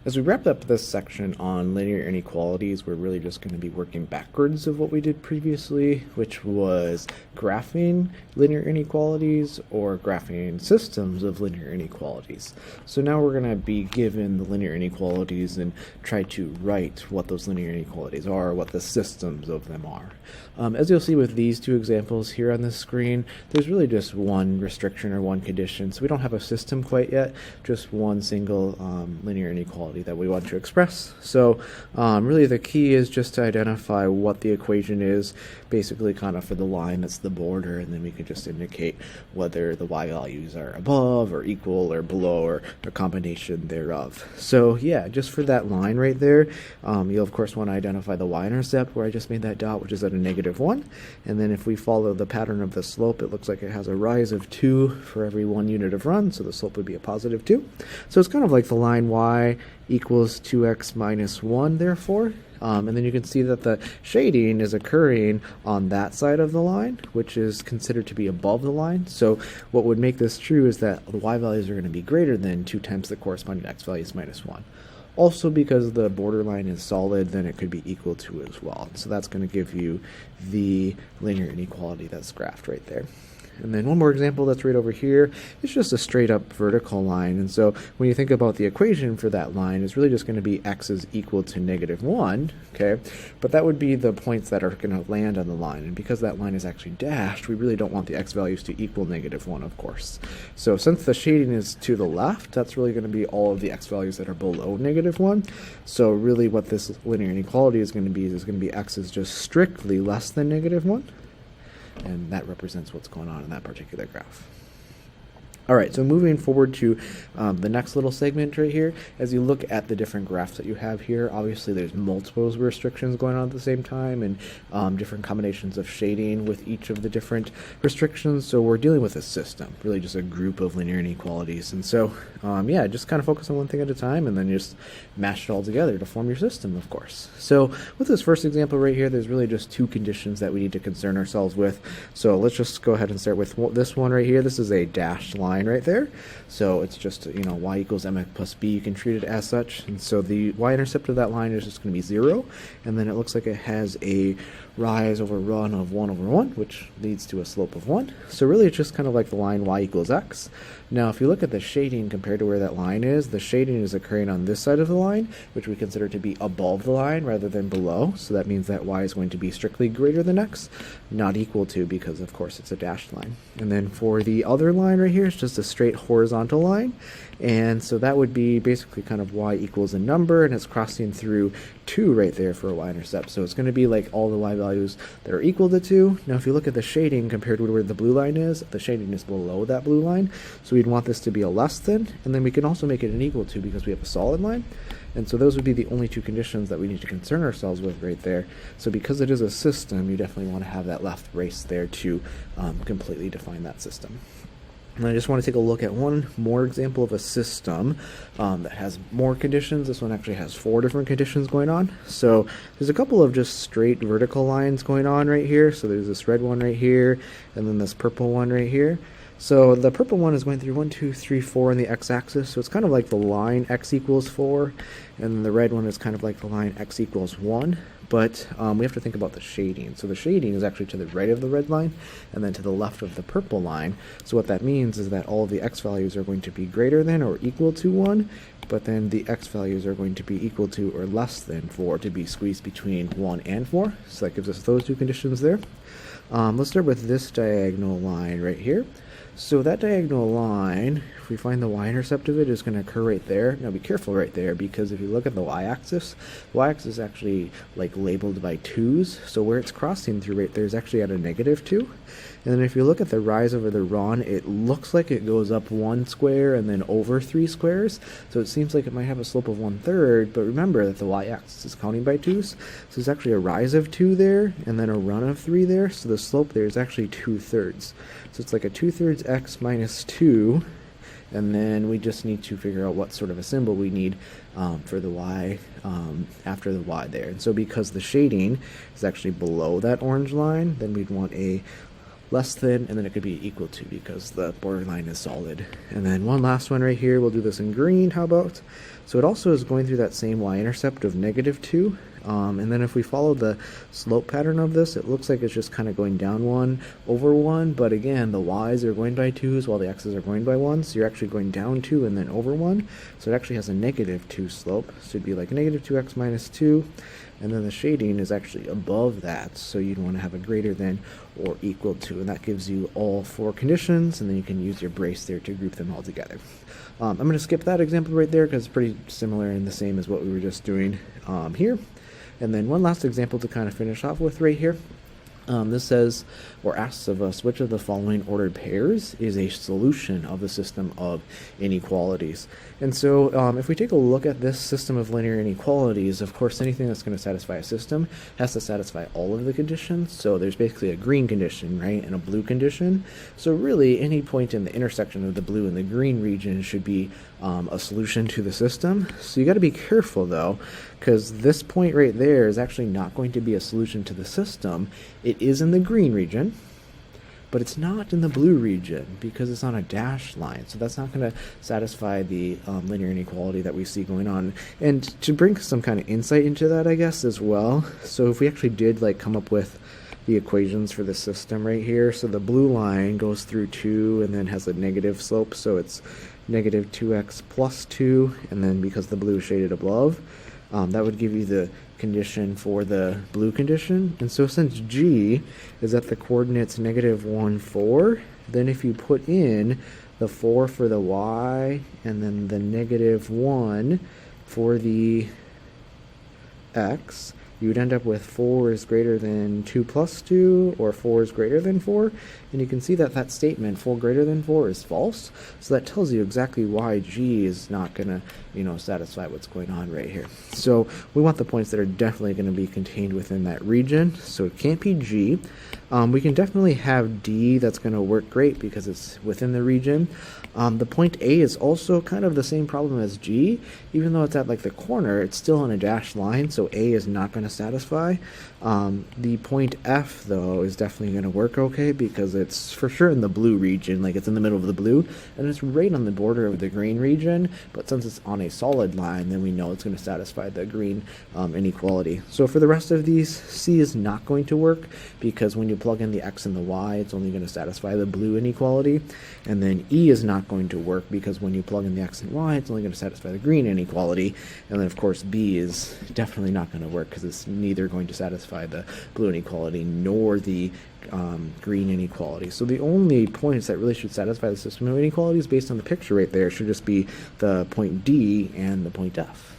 As we wrap up this section on linear inequalities, we're really just going to be working backwards of what we did previously, which was graphing linear inequalities or graphing systems of linear inequalities. So now we're going to be given the linear inequalities and try to write what those linear inequalities are, what the systems of them are. As you'll see with these two examples here on the screen, there's really just one restriction or one condition. So we don't have a system quite yet, just one single linear inequality that we want to express. So really the key is just to identify what the equation is, basically kind of for the line that's the border, and then we could just indicate whether the y values are above or equal or below or a combination thereof. So yeah, just for that line right there, you'll of course want to identify the y-intercept where I just made that dot, which is at a -1. And then if we follow the pattern of the slope, it looks like it has a rise of 2 for every 1 unit of run, so the slope would be a +2. So it's kind of like the line y equals 2x minus 1, therefore. And then you can see that the shading is occurring on that side of the line, which is considered to be above the line. So what would make this true is that the y values are going to be greater than 2 times the corresponding x values minus 1. Also, because the borderline is solid, then it could be equal to as well. So that's going to give you the linear inequality that's graphed right there. And then one more example that's right over here. It's just a straight up vertical line. And so when you think about the equation for that line, it's really just going to be x is equal to -1, okay? But that would be the points that are going to land on the line. And because that line is actually dashed, we really don't want the x values to equal -1, of course. So since the shading is to the left, that's really going to be all of the x values that are below -1. So really what this linear inequality is going to be x is just strictly less than -1. And that represents what's going on in that particular graph. All right, so moving forward to the next little segment right here, as you look at the different graphs that you have here, obviously there's multiple restrictions going on at the same time and different combinations of shading with each of the different restrictions. So we're dealing with a system, really just a group of linear inequalities. And so, yeah, just kind of focus on one thing at a time and then just mash it all together to form your system, of course. So with this first example right here, there's really just two conditions that we need to concern ourselves with. So let's just go ahead and start with this one right here. This is a dashed line right there. So it's just, y equals mx plus b. You can treat it as such. And so the y-intercept of that line is just going to be 0. And then it looks like it has a rise over run of 1 over 1, which leads to a slope of 1. So really it's just kind of like the line y equals x. Now if you look at the shading compared to where that line is, the shading is occurring on this side of the line, which we consider to be above the line rather than below. So that means that y is going to be strictly greater than x, not equal to, because of course it's a dashed line. And then for the other line right here, it's just a straight horizontal line. And so that would be basically kind of y equals a number, and it's crossing through 2 right there for a y-intercept. So it's going to be like all the y values that are equal to 2. Now if you look at the shading compared to where the blue line is, the shading is below that blue line. So we'd want this to be a less than, and then we can also make it an equal to because we have a solid line. And so those would be the only two conditions that we need to concern ourselves with right there. So because it is a system, you definitely want to have that left brace there to completely define that system. And I just want to take a look at one more example of a system that has more conditions. This one actually has 4 different conditions going on. So there's a couple of just straight vertical lines going on right here. So there's this red one right here, and then this purple one right here. So the purple one is going through 1, 2, 3, 4 on the x-axis. So it's kind of like the line x equals 4, and the red one is kind of like the line x equals 1. But we have to think about the shading. So the shading is actually to the right of the red line and then to the left of the purple line. So what that means is that all of the x values are going to be greater than or equal to 1, but then the x values are going to be equal to or less than 4 to be squeezed between 1 and 4. So that gives us those two conditions there. Let's start with this diagonal line right here. So that diagonal line, if we find the y-intercept of it, is going to occur right there. Now be careful right there, because if you look at the y-axis is actually like labeled by 2's. So where it's crossing through right there is actually at a -2. And then if you look at the rise over the run, it looks like it goes up 1 square and then over 3 squares. So it seems like it might have a slope of 1/3, but remember that the y-axis is counting by 2's. So there's actually a rise of 2 there and then a run of 3 there. So the slope there is actually 2/3. So it's like a 2/3 x minus 2, and then we just need to figure out what sort of a symbol we need for the y after the y there. And so because the shading is actually below that orange line, then we'd want a less than, and then it could be equal to because the borderline is solid. And then one last one right here, we'll do this in green, how about? So it also is going through that same y-intercept of -2. And then if we follow the slope pattern of this, it looks like it's just kind of going down 1 over 1, but again, the y's are going by 2's while the x's are going by 1, so you're actually going down 2 and then over 1, so it actually has a -2 slope, so it'd be like -2x minus 2, and then the shading is actually above that, so you'd want to have a greater than or equal to, and that gives you all 4 conditions, and then you can use your brace there to group them all together. I'm going to skip that example right there because it's pretty similar and the same as what we were just doing here. And then one last example to kind of finish off with right here. This says, or asks of us, which of the following ordered pairs is a solution of the system of inequalities? And so if we take a look at this system of linear inequalities, of course anything that's going to satisfy a system has to satisfy all of the conditions. So there's basically a green condition, right, and a blue condition. So really any point in the intersection of the blue and the green region should be a solution to the system. So you got to be careful though, because this point right there is actually not going to be a solution to the system. It is in the green region, but it's not in the blue region because it's on a dashed line. So that's not going to satisfy the linear inequality that we see going on. And to bring some kind of insight into that, I guess, as well. So if we actually did like come up with the equations for the system right here, so the blue line goes through 2 and then has a negative slope, so it's -2x plus 2, and then because the blue is shaded above, that would give you the condition for the blue condition. And so since g is at the coordinates -1, 4, then if you put in the 4 for the y and then the -1 for the x, you would end up with 4 is greater than 2 plus 2, or 4 is greater than 4. And you can see that that statement, 4 greater than 4, is false. So that tells you exactly why g is not going to, satisfy what's going on right here. So we want the points that are definitely going to be contained within that region. So it can't be g. We can definitely have d that's going to work great because it's within the region. The point A is also kind of the same problem as G. Even though it's at like the corner, it's still on a dashed line, so A is not going to satisfy. The point F, though, is definitely going to work okay because it's for sure in the blue region, like it's in the middle of the blue, and it's right on the border of the green region, but since it's on a solid line, then we know it's going to satisfy the green inequality. So for the rest of these, C is not going to work because when you plug in the X and the Y, it's only going to satisfy the blue inequality, and then E is not going to work because when you plug in the X and Y, it's only going to satisfy the green inequality, and then of course B is definitely not going to work because it's neither going to satisfy the blue inequality nor the green inequality. So the only points that really should satisfy the system of inequalities based on the picture right there should just be the point D and the point F.